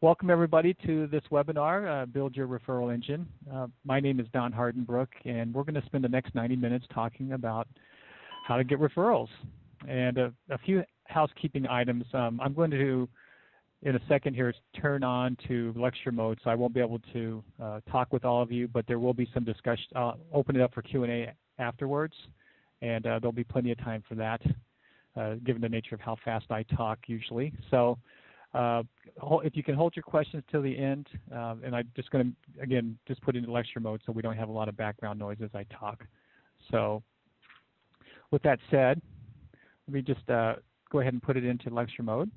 Welcome everybody to this webinar, Build Your Referral Engine. My name is Don Hardenbrook, and we're going to spend the next 90 minutes talking about how to get referrals. And a few housekeeping items. I'm going to, in a second here, turn on to lecture mode, so I won't be able to talk with all of you, but there will be some discussion. I'll open it up for Q&A afterwards, and there'll be plenty of time for that, given the nature of how fast I talk usually. So if you can hold your questions till the end, and I'm just going to, again, just put it into lecture mode so we don't have a lot of background noise as I talk. So with that said, let me just go ahead and put it into lecture mode.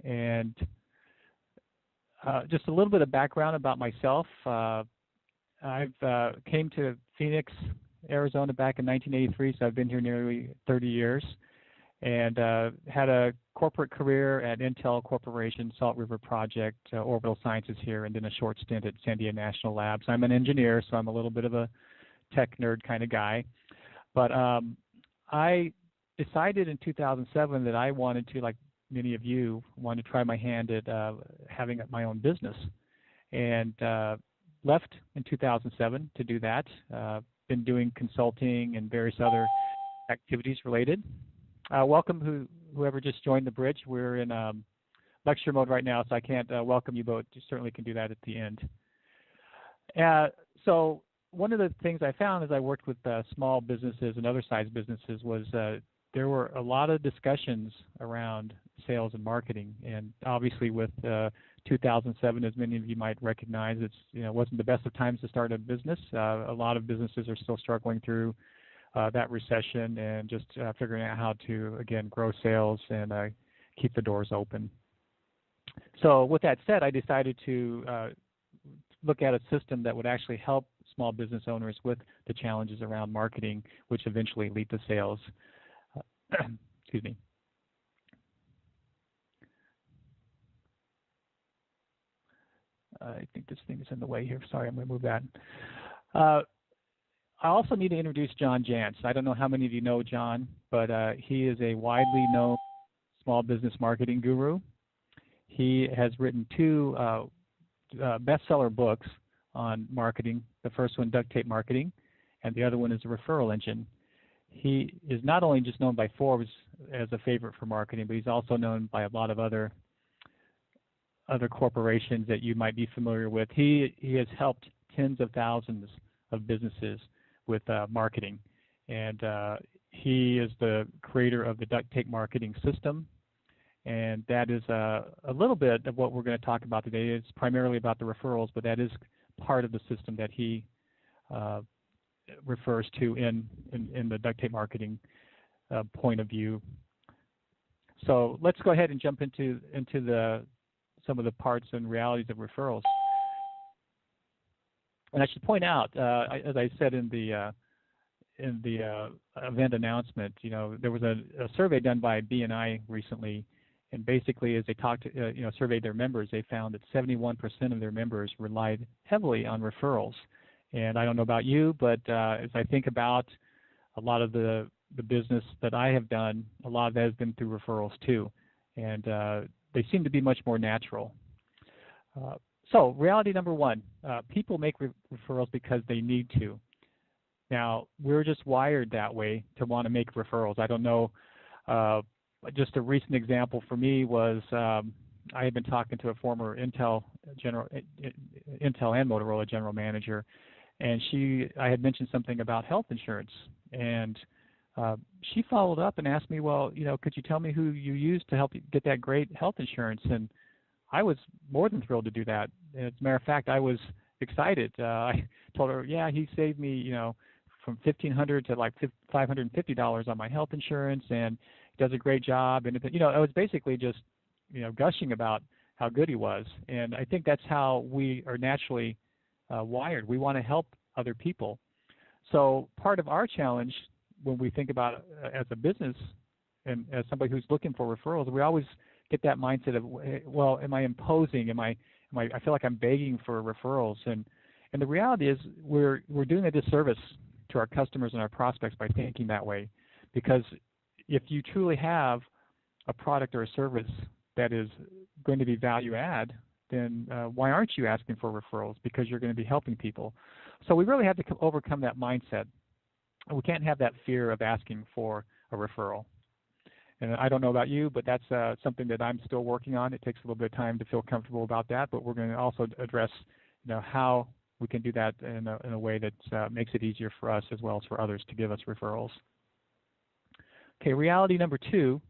And just a little bit of background about myself. I've came to Phoenix, Arizona back in 1983, so I've been here nearly 30 years. And had a corporate career at Intel Corporation, Salt River Project, Orbital Sciences here, and then a short stint at Sandia National Labs. I'm an engineer, so I'm a little bit of a tech nerd kind of guy. But I decided in 2007 that I wanted to, like many of you, wanted to try my hand at having my own business. And left in 2007 to do that. Been doing consulting and various other activities related. Welcome whoever just joined the bridge. We're in lecture mode right now, so I can't welcome you, but you certainly can do that at the end. So one of the things I found as I worked with small businesses and other size businesses was there were a lot of discussions around sales and marketing. And obviously with 2007, as many of you might recognize, it wasn't the best of times to start a business. A lot of businesses are still struggling through that recession and just figuring out how to, again, grow sales and keep the doors open. So with that said, I decided to look at a system that would actually help small business owners with the challenges around marketing, which eventually lead to sales. Excuse me. I think this thing is in the way here. Sorry, I'm going to move that. I also need to introduce John Jantsch. I don't know how many of you know John, but he is a widely known small business marketing guru. He has written two bestseller books on marketing. The first one, Duct Tape Marketing, and the other one is Referral Engine. He is not only just known by Forbes as a favorite for marketing, but he's also known by a lot of other corporations that you might be familiar with. He has helped tens of thousands of businesses with marketing, and he is the creator of the Duct Tape Marketing System, and that is a little bit of what we're going to talk about today. It's primarily about the referrals, but that is part of the system that he refers to in the Duct Tape Marketing point of view. So let's go ahead and jump into some of the parts and realities of referrals. And I should point out, as I said in the event announcement, there was a survey done by BNI recently, and basically, as they surveyed their members, they found that 71% of their members relied heavily on referrals. And I don't know about you, but as I think about a lot of the business that I have done, a lot of that has been through referrals too, and they seem to be much more natural. So reality number one, people make referrals because they need to. Now, we're just wired that way to want to make referrals. I don't know, just a recent example for me was I had been talking to a former Intel and Motorola general manager, and I had mentioned something about health insurance, and she followed up and asked me, well, could you tell me who you used to help you get that great health insurance? And I was more than thrilled to do that. As a matter of fact, I was excited. I told her, yeah, he saved me, from $1,500 to like $550 on my health insurance, and he does a great job. And I was basically just, gushing about how good he was. And I think that's how we are naturally wired. We want to help other people. So part of our challenge when we think about as a business and as somebody who's looking for referrals, we always get that mindset of, well, am I imposing? I feel like I'm begging for referrals. And the reality is we're doing a disservice to our customers and our prospects by thinking that way. Because if you truly have a product or a service that is going to be value add, then why aren't you asking for referrals? Because you're going to be helping people. So we really have to overcome that mindset. We can't have that fear of asking for a referral. And I don't know about you, but that's something that I'm still working on. It takes a little bit of time to feel comfortable about that, but we're going to also address, how we can do that in a way that makes it easier for us as well as for others to give us referrals. Okay, reality number 2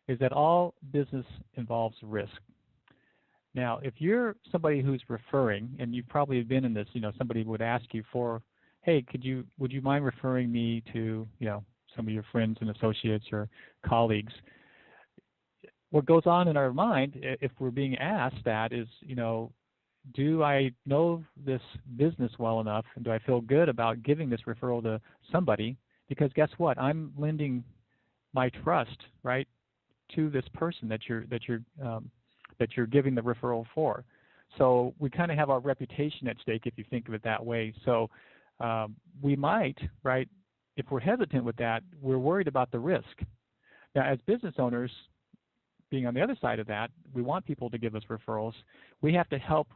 is that all business involves risk. Now, if you're somebody who's referring, and you've probably been in this, somebody would ask you for, hey, would you mind referring me to, some of your friends and associates or colleagues? What goes on in our mind, if we're being asked that, is, do I know this business well enough, and do I feel good about giving this referral to somebody? Because guess what? I'm lending my trust, right, to this person that you're giving the referral for. So we kind of have our reputation at stake if you think of it that way. So we might, right, if we're hesitant with that, we're worried about the risk. Now, as business owners, being on the other side of that, we want people to give us referrals. We have to help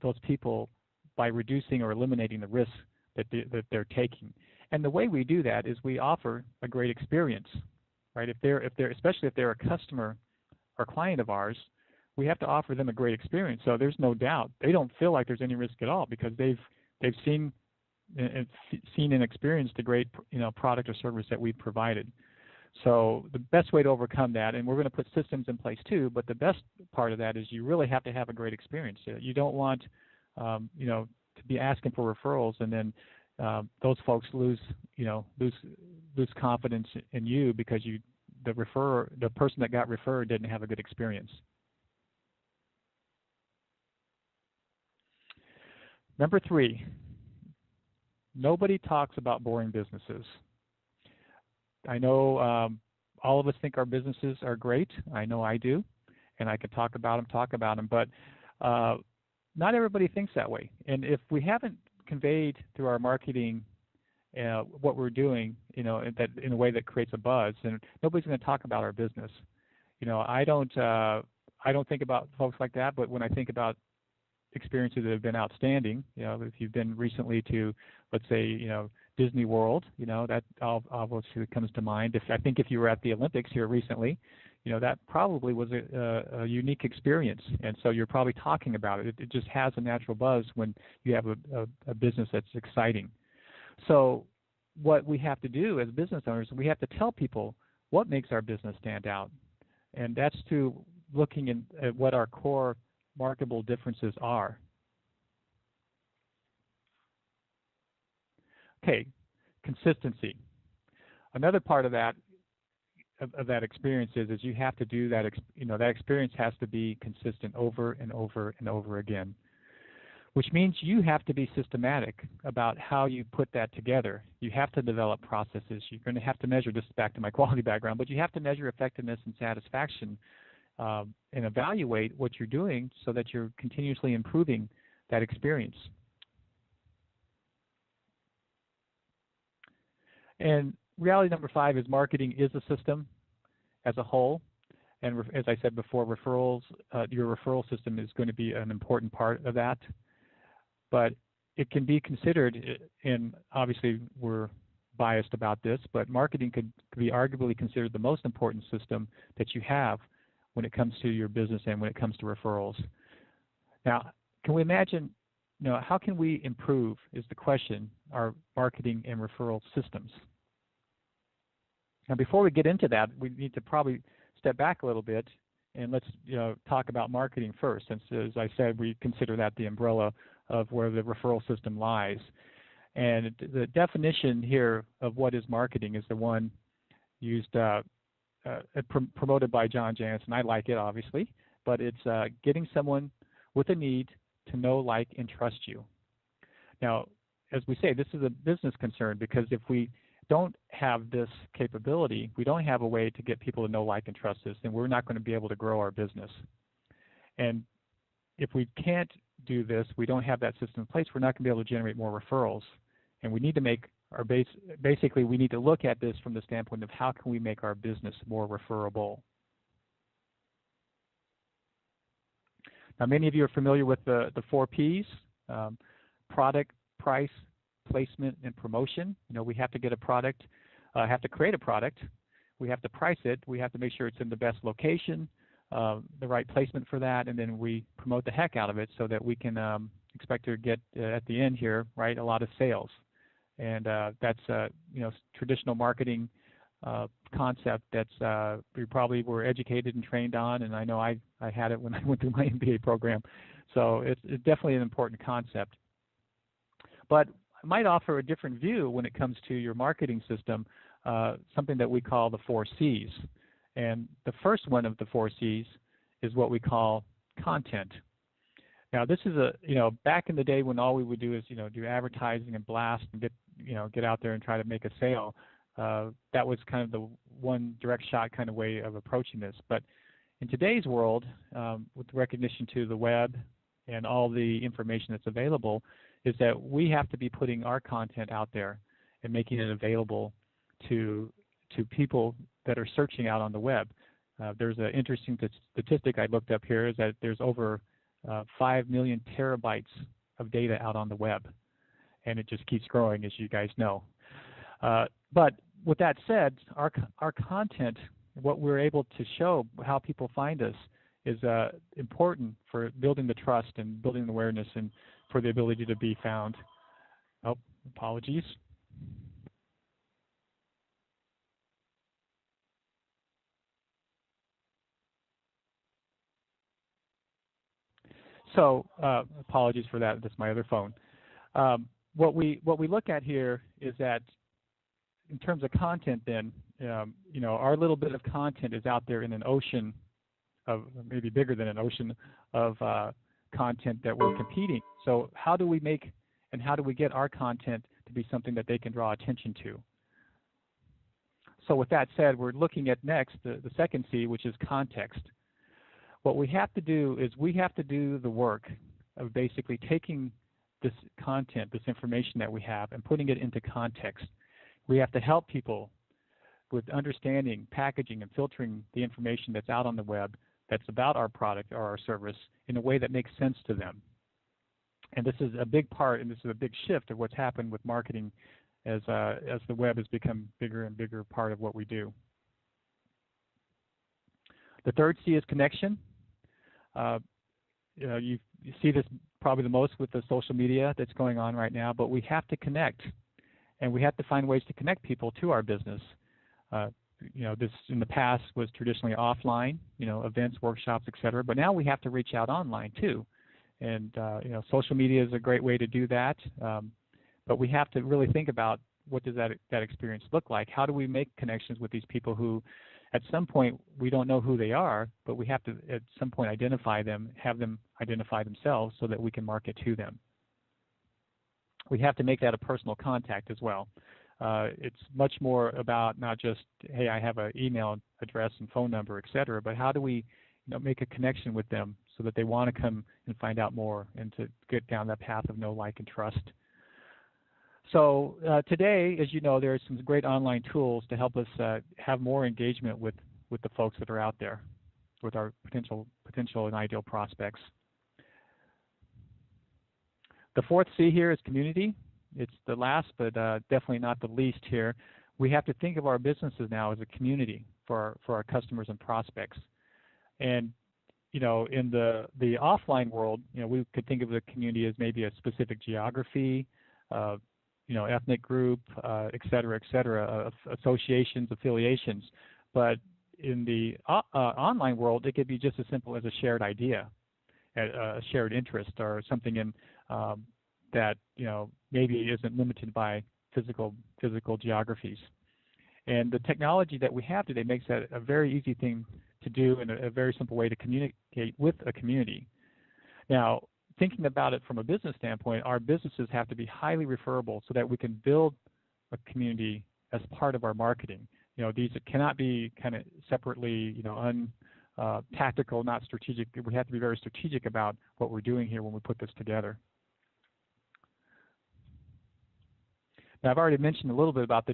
those people by reducing or eliminating the risks that they're taking. And the way we do that is we offer a great experience, right? Especially if they're a customer or client of ours, we have to offer them a great experience. So there's no doubt they don't feel like there's any risk at all because they've seen and experienced the great product or service that we've provided. So the best way to overcome that, and we're going to put systems in place too, but the best part of that is you really have to have a great experience. You don't want to be asking for referrals and then those folks lose confidence in you because the person that got referred didn't have a good experience. Number 3, nobody talks about boring businesses. I know all of us think our businesses are great. I know I do, and I could talk about them, but not everybody thinks that way. And if we haven't conveyed through our marketing what we're doing, in a way that creates a buzz, then nobody's going to talk about our business. I don't think about folks like that, but when I think about experiences that have been outstanding, if you've been recently to, let's say, Disney World, that obviously comes to mind. If you were at the Olympics here recently, that probably was a unique experience, and so you're probably talking about it. It just has a natural buzz when you have a business that's exciting. So what we have to do as business owners, we have to tell people what makes our business stand out, and that's to looking at what our core marketable differences are. Okay, consistency. Another part of that experience is you have to do that. That experience has to be consistent over and over and over again, which means you have to be systematic about how you put that together. You have to develop processes. You're going to have to measure. This is back to my quality background, but you have to measure effectiveness and satisfaction and evaluate what you're doing so that you're continuously improving that experience. And reality number 5 is marketing is a system as a whole. And as I said before, referrals, your referral system is going to be an important part of that. But it can be considered, and obviously we're biased about this, but marketing could be arguably considered the most important system that you have when it comes to your business and when it comes to referrals. Now, can we imagine, how can we improve, is the question, our marketing and referral systems? Now, before we get into that, we need to probably step back a little bit and let's talk about marketing first, since, as I said, we consider that the umbrella of where the referral system lies. And the definition here of what is marketing is the one used promoted by John Jantsch, and I like it, obviously, but it's getting someone with a need to know, like, and trust you. Now, as we say, this is a business concern because if we don't have this capability, we don't have a way to get people to know, like, and trust us, then we're not going to be able to grow our business. And if we can't do this, we don't have that system in place, we're not going to be able to generate more referrals. And we need to make our basically, we need to look at this from the standpoint of how can we make our business more referable. Now, many of you are familiar with the 4Ps, product, price, placement, and promotion. We have to get a product, have to create a product, we have to price it, we have to make sure it's in the best location, the right placement for that, and then we promote the heck out of it so that we can expect to get at the end here, right, a lot of sales. And that's traditional marketing concept that's we probably were educated and trained on, and I know I had it when I went through my MBA program. So it's definitely an important concept. But I might offer a different view when it comes to your marketing system, something that we call the 4 Cs. And the first one of the 4 Cs is what we call content. Now, this is back in the day when all we would do is, do advertising and blast and get out there and try to make a sale. That was kind of the one direct shot kind of way of approaching this. But in today's world, with recognition to the web and all the information that's available, is that we have to be putting our content out there and making it available to people that are searching out on the web. There's an interesting statistic I looked up here, is that there's over 5 million terabytes of data out on the web, and it just keeps growing, as you guys know. But with that said, our content, what we're able to show, how people find us, is important for building the trust and building the awareness and for the ability to be found. Oh, apologies. So apologies for that. That's my other phone. What we look at here is that in terms of content, then our little bit of content is out there in an ocean of, maybe bigger than an ocean of content that we're competing. So how do we make and how do we get our content to be something that they can draw attention to? So with that said, we're looking at next the second C, which is context. What we have to do is we have to do the work of basically taking this content, this information that we have, and putting it into context. We have to help people with understanding, packaging, and filtering the information that's out on the web that's about our product or our service in a way that makes sense to them. And this is a big part, and this is a big shift of what's happened with marketing as the web has become bigger and bigger part of what we do. The third C is connection. You see this probably the most with the social media that's going on right now, but we have to connect, and we have to find ways to connect people to our business. This in the past was traditionally offline, events, workshops, etc. But now we have to reach out online too, and social media is a great way to do that. But we have to really think about what does that experience look like? How do we make connections with these people who, at some point, we don't know who they are, but we have to at some point identify them, have them identify themselves so that we can market to them. We have to make that a personal contact as well. It's much more about not just, hey, I have an email address and phone number, etc., but how do we make a connection with them so that they want to come and find out more and to get down that path of know, like, and trust. So today, as you know, there are some great online tools to help us have more engagement with the folks that are out there, with our potential and ideal prospects. The fourth C here is community. It's the last, but definitely not the least here. We have to think of our businesses now as a community for our customers and prospects. And in the offline world, we could think of the community as maybe a specific geography, ethnic group, et cetera, associations, affiliations. But in the online world, it could be just as simple as a shared idea, a shared interest, or something in that maybe isn't limited by physical geographies. And the technology that we have today makes that a very easy thing to do and a very simple way to communicate with a community. Now, thinking about it from a business standpoint, our businesses have to be highly referable so that we can build a community as part of our marketing. These cannot be kind of separately, tactical, not strategic. We have to be very strategic about what we're doing here when we put this together. Now, I've already mentioned a little bit about the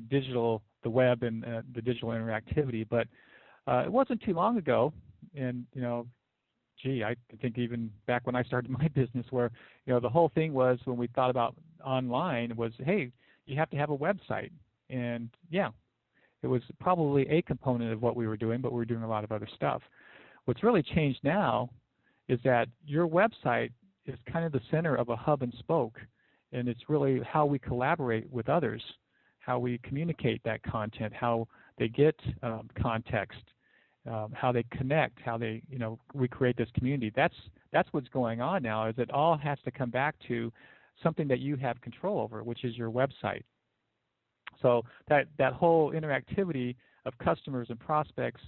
web and the digital interactivity, but it wasn't too long ago, and I think even back when I started my business, where the whole thing was, when we thought about online, was, hey, you have to have a website. And yeah, it was probably a component of what we were doing, but we were doing a lot of other stuff. What's really changed now is that your website is kind of the center of a hub and spoke, and it's really how we collaborate with others, how we communicate that content, how they get context, how they connect, how they, we create this community. That's what's going on now, is it all has to come back to something that you have control over, which is your website. So that whole interactivity of customers and prospects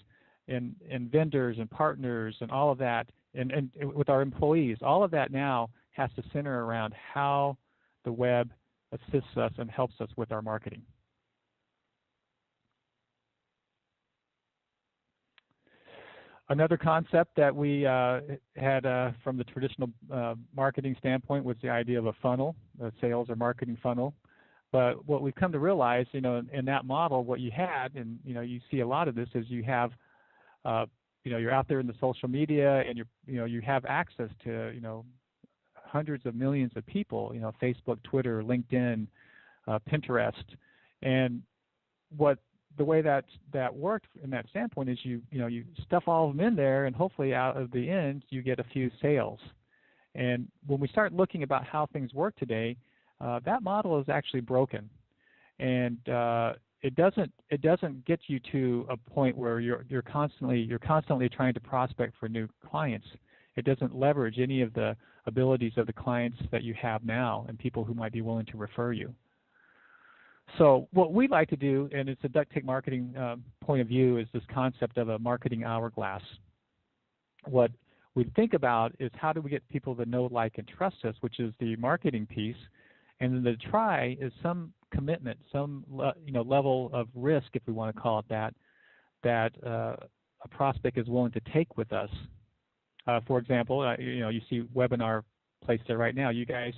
and vendors and partners and all of that, and with our employees, all of that now has to center around how the web assists us and helps us with our marketing. Another concept that we had from the traditional marketing standpoint was the idea of a funnel, a sales or marketing funnel. But what we've come to realize, in that model, what you had, and you see a lot of this, is you have, you're out there in the social media, and you have access to, hundreds of millions of people, Facebook, Twitter, LinkedIn, Pinterest, and the way that worked in that standpoint is you stuff all of them in there, and hopefully out of the end you get a few sales. And when we start looking about how things work today, that model is actually broken, and it doesn't get you to a point where you're constantly trying to prospect for new clients. It doesn't leverage any of the abilities of the clients that you have now and people who might be willing to refer you. So what we like to do, and it's a Duct Tape Marketing point of view, is this concept of a marketing hourglass. What we think about is, how do we get people to know, like, and trust us, which is the marketing piece, and then the try is some commitment, some level of risk, if we want to call it that a prospect is willing to take with us. For example, you see webinar placed there right now. You guys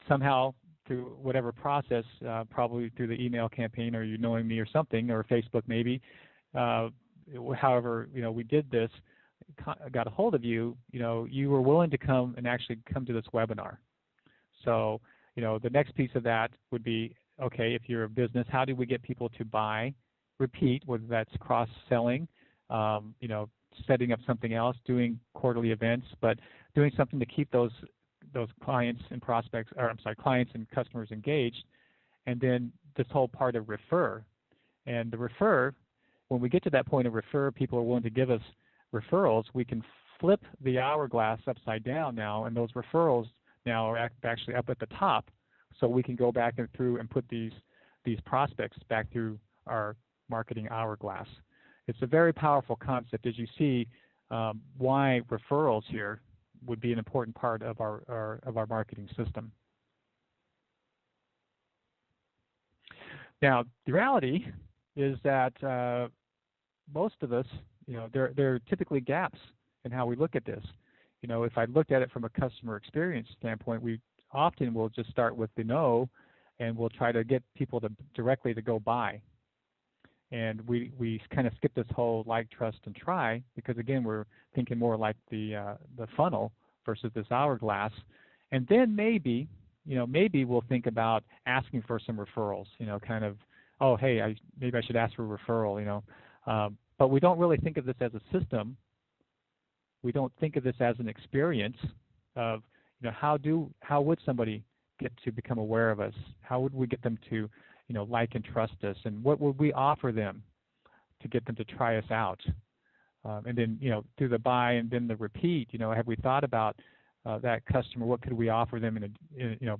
somehow, through whatever process, probably through the email campaign, or you knowing me or something, or Facebook maybe, however, we did this, got a hold of you, you were willing to come and actually come to this webinar. So, the next piece of that would be, okay, if you're a business, how do we get people to buy, repeat, whether that's cross-selling, setting up something else, doing quarterly events, but doing something to keep those clients and prospects, or clients and customers engaged, and then this whole part of refer. And the refer, when we get to that point of refer, people are willing to give us referrals, we can flip the hourglass upside down now, and those referrals now are actually up at the top, so we can go back and through and put these prospects back through our marketing hourglass. It's a very powerful concept, as you see why referrals here would be an important part of our marketing system. Now, the reality is that most of us, there are typically gaps in how we look at this. If I looked at it from a customer experience standpoint, we often will just start with the no, and we'll try to get people directly to go buy. And we kind of skip this whole like, trust, and try, because again, we're thinking more like the funnel versus this hourglass. And then maybe we'll think about asking for some referrals. Kind of, oh, hey, maybe I should ask for a referral. But we don't really think of this as a system. We don't think of this as an experience of, how would somebody get to become aware of us? How would we get them to like and trust us, and what would we offer them to get them to try us out? And then, through the buy and then the repeat, have we thought about that customer? What could we offer them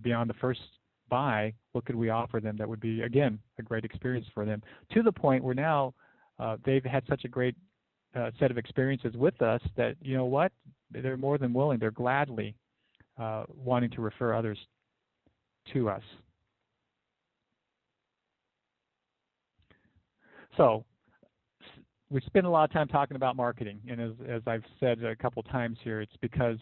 beyond the first buy? What could we offer them that would be, again, a great experience for them, to the point where now they've had such a great set of experiences with us that, they're more than willing, they're gladly wanting to refer others to us. So we spend a lot of time talking about marketing, and as I've said a couple times here, it's because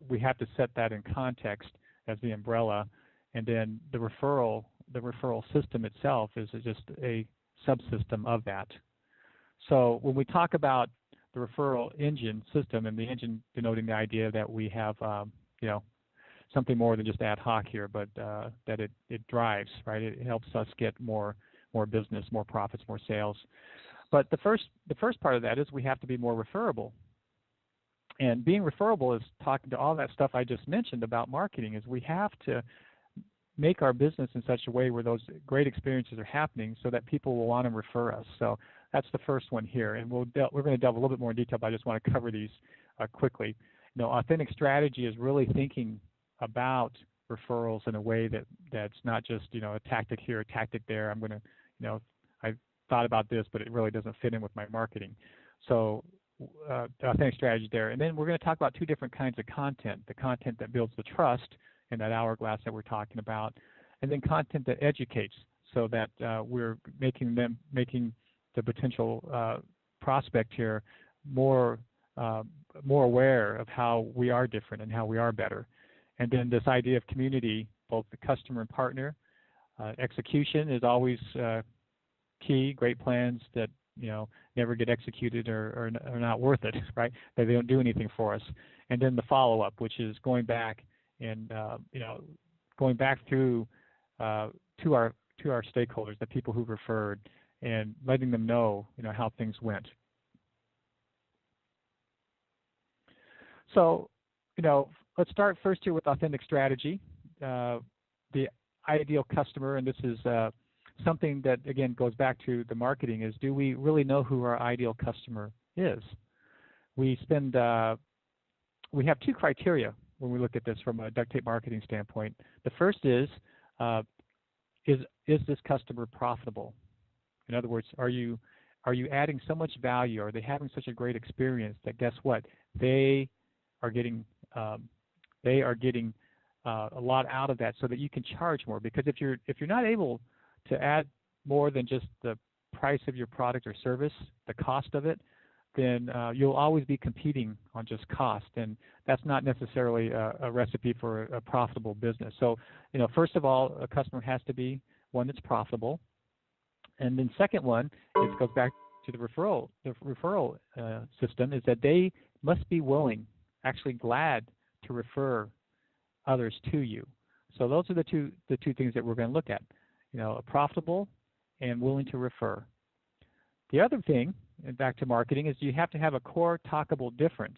we have to set that in context as the umbrella, and then the referral system itself is just a subsystem of that. So when we talk about the referral engine system, and the engine denoting the idea that we have, something more than just ad hoc here, but that it drives, right? It helps us get more business, more profits, more sales. But the first part of that is we have to be more referable. And being referable is talking to all that stuff I just mentioned about marketing, is we have to make our business in such a way where those great experiences are happening so that people will want to refer us. So that's the first one here. And we're going to delve a little bit more in detail, but I just want to cover these quickly. Authentic strategy is really thinking about referrals in a way that's not just, a tactic here, a tactic there. I'm going to, I thought about this, but it really doesn't fit in with my marketing. So the authentic strategy there. And then we're going to talk about two different kinds of content: the content that builds the trust in that hourglass that we're talking about, and then content that educates, so that we're making the potential prospect here more aware of how we are different and how we are better. And then this idea of community, both the customer and partner. Execution is always key. Great plans that never get executed or are not worth it, right? They don't do anything for us. And then the follow-up, which is going back and going back through to our stakeholders, the people who referred, and letting them know how things went. So let's start first here with authentic strategy. The ideal customer, and this is something that, again, goes back to the marketing, is do we really know who our ideal customer is? We have two criteria when we look at this from a duct tape marketing standpoint. The first is this customer profitable? In other words, are you adding so much value? Are they having such a great experience that, guess what, they are getting a lot out of that, so that you can charge more? Because if you're not able to add more than just the price of your product or service, the cost of it, then you'll always be competing on just cost, and that's not necessarily a recipe for a profitable business. So, first of all, a customer has to be one that's profitable, and then second one, it goes back to the referral system, is that they must be willing, actually glad, to refer others to you. So those are the two things that we're going to look at. Profitable and willing to refer. The other thing, and back to marketing, is you have to have a core talkable difference.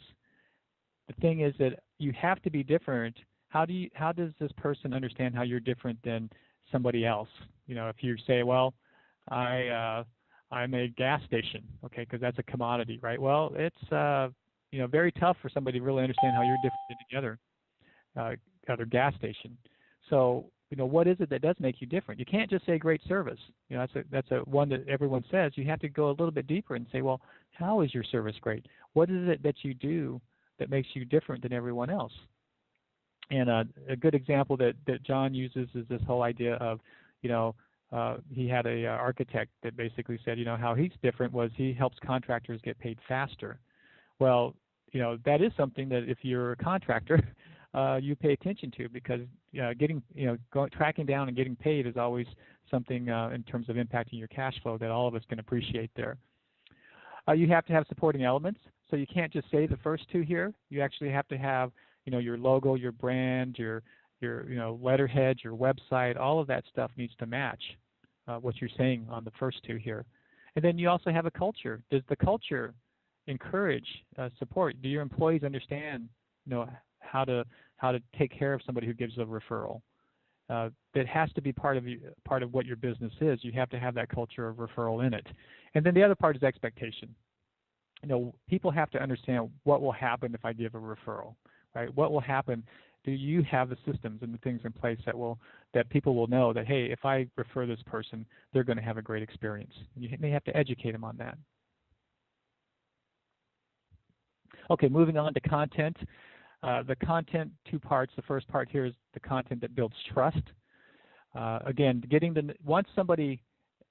The thing is that you have to be different. How does this person understand how you're different than somebody else? If you say, well, I'm a gas station, okay, because that's a commodity, right? Well, it's very tough for somebody to really understand how you're different than the other gas station. So what is it that does make you different? You can't just say great service. That's a one that everyone says. You have to go a little bit deeper and say, well, how is your service great? What is it that you do that makes you different than everyone else? And a good example that John uses is this whole idea of, he had a architect that basically said, how he's different was he helps contractors get paid faster. Well, that is something that if you're a contractor, you pay attention to, because tracking down and getting paid is always something in terms of impacting your cash flow that all of us can appreciate there. You have to have supporting elements, so you can't just say the first two here. You actually have to have your logo, your brand, your letterhead, your website. All of that stuff needs to match what you're saying on the first two here. And then you also have a culture. Does the encourage support? Do your employees understand how to take care of somebody who gives a referral? That has to be part of what your business is. You have to have that culture of referral in it. And then the other part is expectation. People have to understand what will happen if I give a referral, right? What will happen? Do you have the systems and the things in place that people will know that, hey, if I refer this person, they're going to have a great experience? You may have to educate them on that. Okay, moving on to content. The content, two parts. The first part here is the content that builds trust. Again, once somebody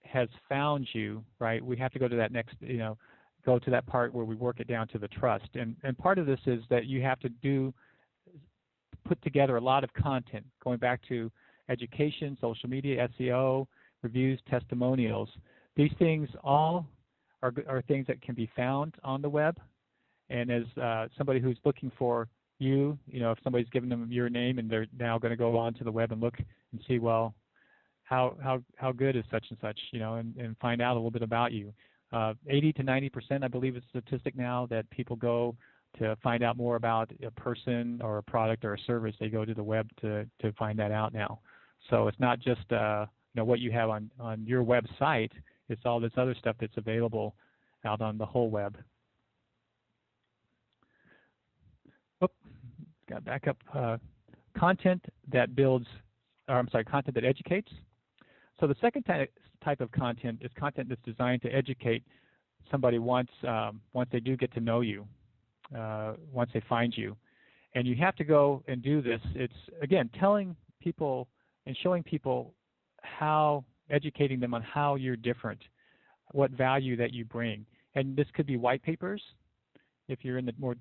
has found you, right, we have to go to that next, go to that part where we work it down to the trust. And part of this is that you have to put together a lot of content, going back to education, social media, SEO, reviews, testimonials. These things all are things that can be found on the web. And as somebody who's looking for you, if somebody's given them your name and they're now going to go onto the web and look and see, well, how good is such and such, and find out a little bit about you. 80 to 90%, I believe, is a statistic now that people go to find out more about a person or a product or a service. They go to the web to find that out now. So it's not just what you have on your website. It's all this other stuff that's available out on the whole web. Got back up. Content that builds, content that educates. So the second type of content is content that's designed to educate somebody once they do get to know you, once they find you. And you have to go and do this. It's, again, telling people and showing people educating them on how you're different, what value that you bring. And this could be white papers. If you're in the more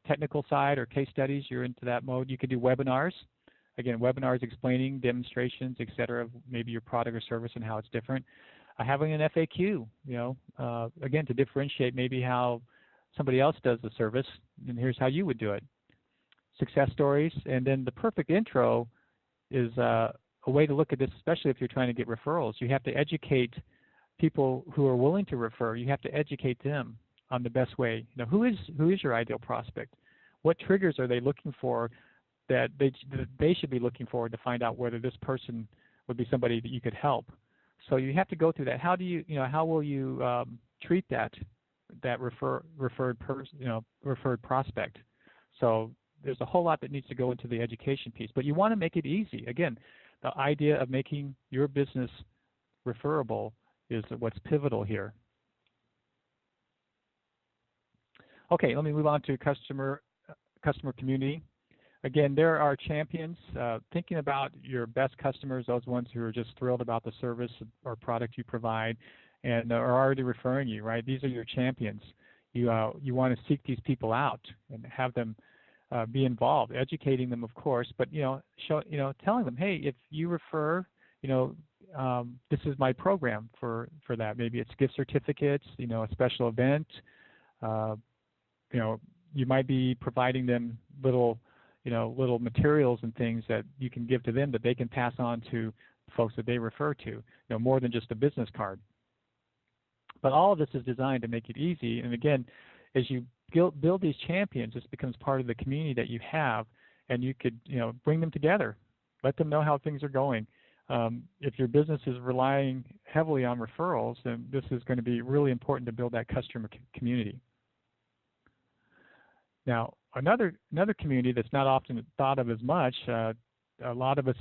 technical side or case studies, you're into that mode. You could do webinars. Again, webinars explaining demonstrations, et cetera, of maybe your product or service and how it's different. Having an FAQ, again, to differentiate maybe how somebody else does the service, and here's how you would do it. Success stories, and then the perfect intro is a way to look at this, especially if you're trying to get referrals. You have to educate people who are willing to refer. You have to educate them on the best way. Who is your ideal prospect? What triggers are they looking for that they should be looking for to find out whether this person would be somebody that you could help? So you have to go through that. How do you, how will you treat that referred prospect? So there's a whole lot that needs to go into the education piece, but you want to make it easy. Again, the idea of making your business referable is what's pivotal here. Okay, let me move on to customer community. Again, there are champions. Thinking about your best customers, those ones who are just thrilled about the service or product you provide and are already referring you, right? These are your champions. You want to seek these people out and have them be involved, educating them, of course, but telling them, hey, if you refer, this is my program for that. Maybe it's gift certificates, a special event. You might be providing them little materials and things that you can give to them that they can pass on to folks that they refer to, more than just a business card. But all of this is designed to make it easy. And again, as you build these champions, this becomes part of the community that you have, and you could, bring them together, let them know how things are going. If your business is relying heavily on referrals, then this is going to be really important to build that customer community. Now, another community that's not often thought of as much, a lot of us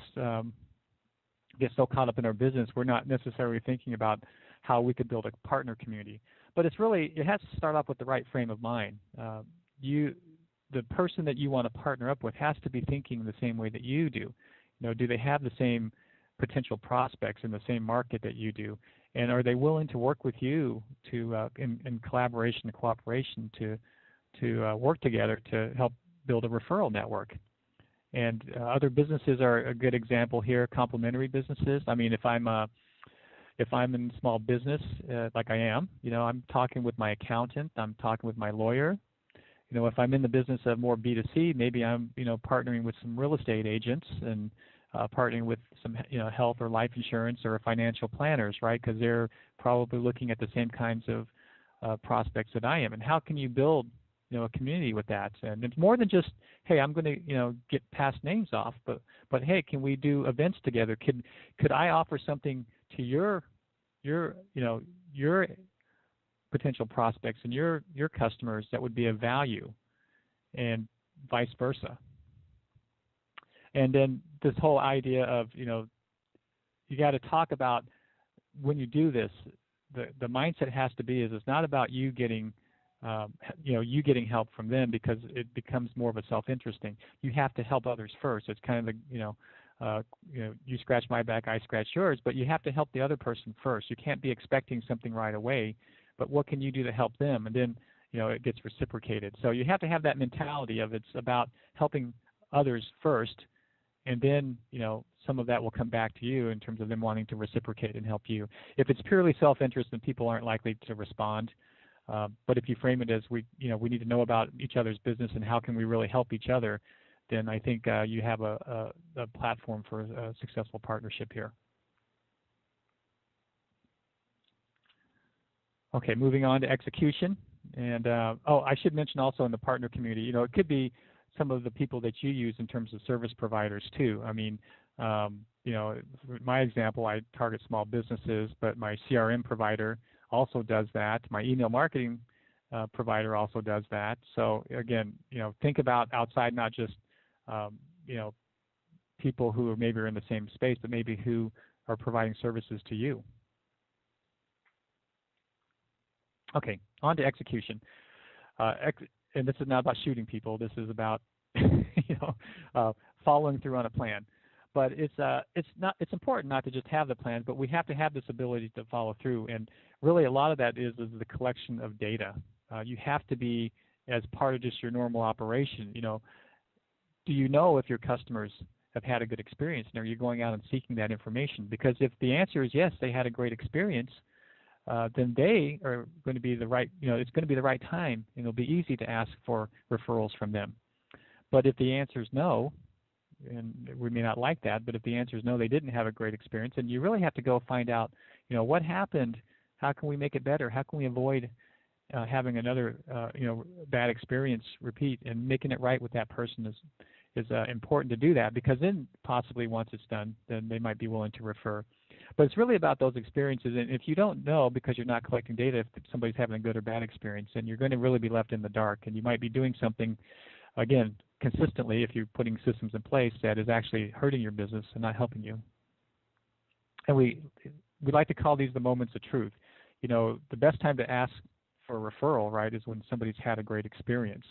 get so caught up in our business, we're not necessarily thinking about how we could build a partner community. But it has to start off with the right frame of mind. The person that you want to partner up with has to be thinking the same way that you do. Do they have the same potential prospects in the same market that you do? And are they willing to work with you to in collaboration and cooperation to work together to help build a referral network? And other businesses are a good example here, complementary businesses. I mean, if I'm in small business, like I am, I'm talking with my accountant, I'm talking with my lawyer. If I'm in the business of more B2C, maybe I'm, partnering with some real estate agents and partnering with some, health or life insurance or financial planners, right? Because they're probably looking at the same kinds of prospects that I am. And how can you build, a community with that? And it's more than just, hey, I'm going to, get past names off, but hey, can we do events together? Could I offer something to your potential prospects and your customers that would be of value, and vice versa? And then this whole idea of, you got to talk about when you do this, the mindset has to be is it's not about you getting help from them, because it becomes more of a self-interesting. You have to help others first. It's kind of the, you scratch my back, I scratch yours, but you have to help the other person first. You can't be expecting something right away, but what can you do to help them? And then, it gets reciprocated. So you have to have that mentality of it's about helping others first, and then, some of that will come back to you in terms of them wanting to reciprocate and help you. If it's purely self-interest, then people aren't likely to respond. But if you frame it as we need to know about each other's business and how can we really help each other, then I think you have a platform for a successful partnership here. Okay, moving on to execution. And I should mention also in the partner community, it could be some of the people that you use in terms of service providers too. I mean, my example, I target small businesses, but my CRM provider also does that. My email marketing provider also does that. So again, think about outside, not just people who maybe are in the same space, but maybe who are providing services to you. Okay, on to execution. And this is not about shooting people. This is about following through on a plan. But it's important not to just have the plan, but we have to have this ability to follow through. And really, a lot of that is the collection of data. You have to be, as part of just your normal operation. Do you know if your customers have had a good experience, and are you going out and seeking that information? Because if the answer is yes, they had a great experience, then they are going to be the right, it's going to be the right time, and it'll be easy to ask for referrals from them. But if the answer is no, and we may not like that, but if the answer is no, they didn't have a great experience, then you really have to go find out, what happened, how can we make it better, how can we avoid having another, bad experience repeat, and making it right with that person is important to do that, because then possibly once it's done, then they might be willing to refer. But it's really about those experiences, and if you don't know, because you're not collecting data, if somebody's having a good or bad experience, then you're going to really be left in the dark, and you might be doing something, again, consistently, if you're putting systems in place, that is actually hurting your business and not helping you. And we like to call these the moments of truth. The best time to ask for a referral, right, is when somebody's had a great experience.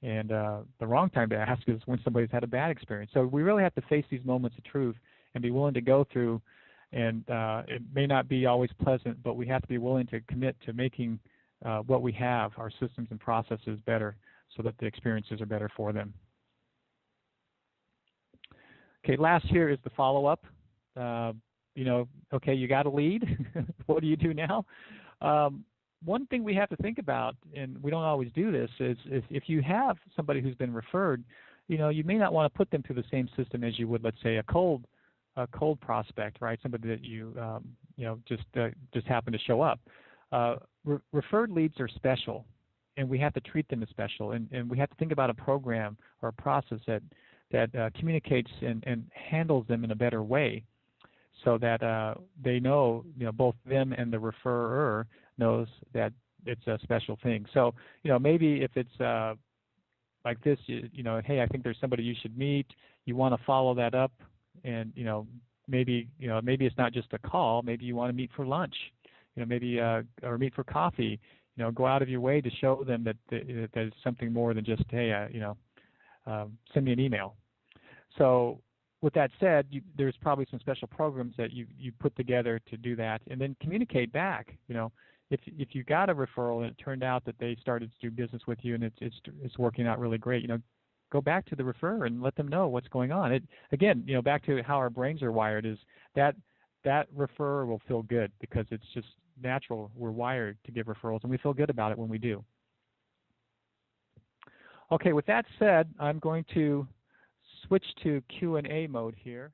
And the wrong time to ask is when somebody's had a bad experience. So we really have to face these moments of truth and be willing to go through, and it may not be always pleasant, but we have to be willing to commit to making what we have, our systems and processes, better, so that the experiences are better for them. Okay, last here is the follow-up. Okay, you got a lead. What do you do now? One thing we have to think about, and we don't always do this, is if you have somebody who's been referred, you may not want to put them through the same system as you would, let's say, a cold prospect, right? Somebody that you just happen to show up. Referred leads are special, and we have to treat them as special, and we have to think about a program or a process that communicates and handles them in a better way, so that they know, both them and the referrer knows that it's a special thing. So, maybe if it's like this, hey, I think there's somebody you should meet. You want to follow that up, and maybe it's not just a call. Maybe you want to meet for lunch, maybe or meet for coffee. Go out of your way to show them that there's something more than just, hey, send me an email. So with that said, there's probably some special programs that you put together to do that, and then communicate back. If you got a referral and it turned out that they started to do business with you and it's working out really great, go back to the referrer and let them know what's going on. Again, back to how our brains are wired, is that referrer will feel good, because it's just natural. We're wired to give referrals, and we feel good about it when we do. Okay, with that said, I'm going to switch to Q&A mode here.